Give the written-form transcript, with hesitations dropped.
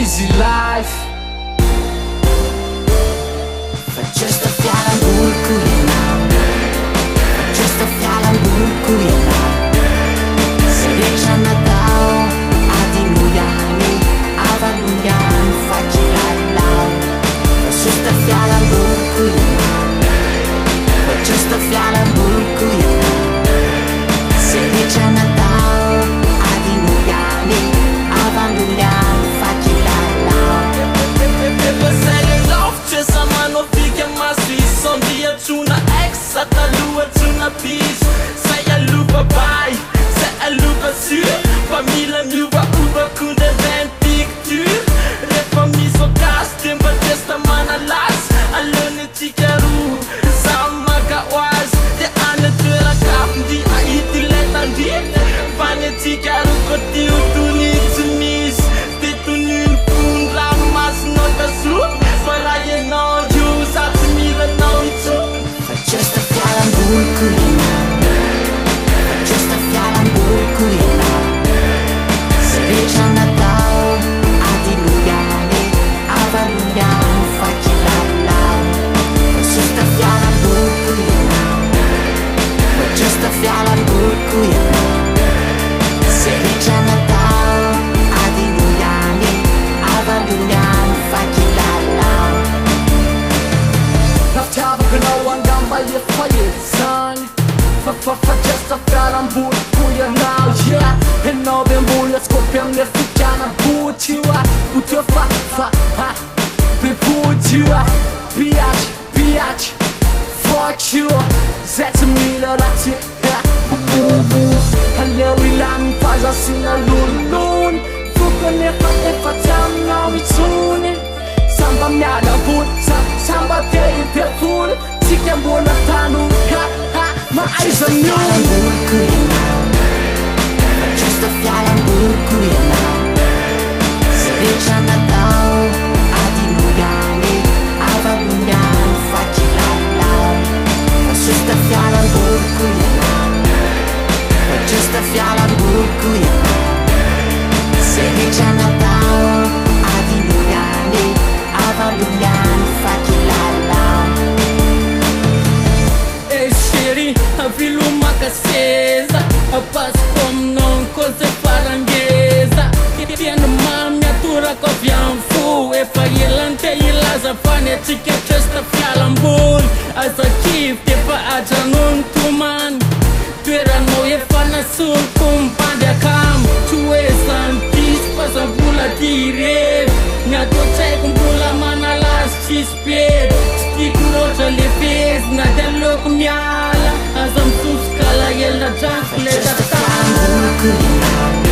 easy life. Fa această fiară în bucurie, fa această fiară în bucurie. Se riesce a Natal, a dinuiani, a valuiani, faci la lau. Fa această fiară în bucurie, fa această fiară în bucurie. Se riesce a Natal, a dinuiani, a valuiani, faci la lau. Ever säger loft, så man och vilken massvis som vi är tuna X, att a lua tuna peace. Säger lupa bye, säger lupa sur. Familjen lupa uva kunde den pictur. Reformis och gas, den var testa man a las. Alone tikaru, samma kawas. Det andra döda kaffen, de har inte lätt an dit. Fanne tikaru, går det ut och nytt till mis. Det du nu fundra, mas något slut. För att ge någon ljus, att milen någon i tog. Fa această fiară în bucurie, fa această fiară în bucurie. Se riesce a Natal, a diluiani, a valuiani, faci la lau. Fa această fiară în bucurie, fa această fiară în bucurie. Se riesce a Natal, a diluiani, a valuiani, faci la lau. Naftava genau an gamba je faje sang. Fa această fiară în bucurie now, yeah. En novembur jag skopiam ner fickan butua. Butua fa be butua. Biatch, fuck you. Zet me la rati. Hallo i land faza sina lun. Fuka ner fa tam now i tune. Samba miada buta, samba te i perful. Tikan bona tanu ha. My eyes are new. Această fiară în bucurie, se riesce a Natal, a diluiani, a valuiani, faci la lau. Această fiară în bucurie, această fiară în bucurie. Se riesce a Natal, a diluiani, a valuiani, faci la lau. Ei sheri, a viluma caseza. A paz como non cose paranghesa. Tiene mamma tura copian fu. E fa yelante yilaza fane tike chesta fialambul. Asa kif te pa aja non tuman. Tuera no e fana sul kumpandia kam. Chue san pis pasan bula dire. Nya to chai kumbula mana las chispet. Stick roja le fez na del lok miala. Azam sus kala yella jank le Această fiară în bucurie.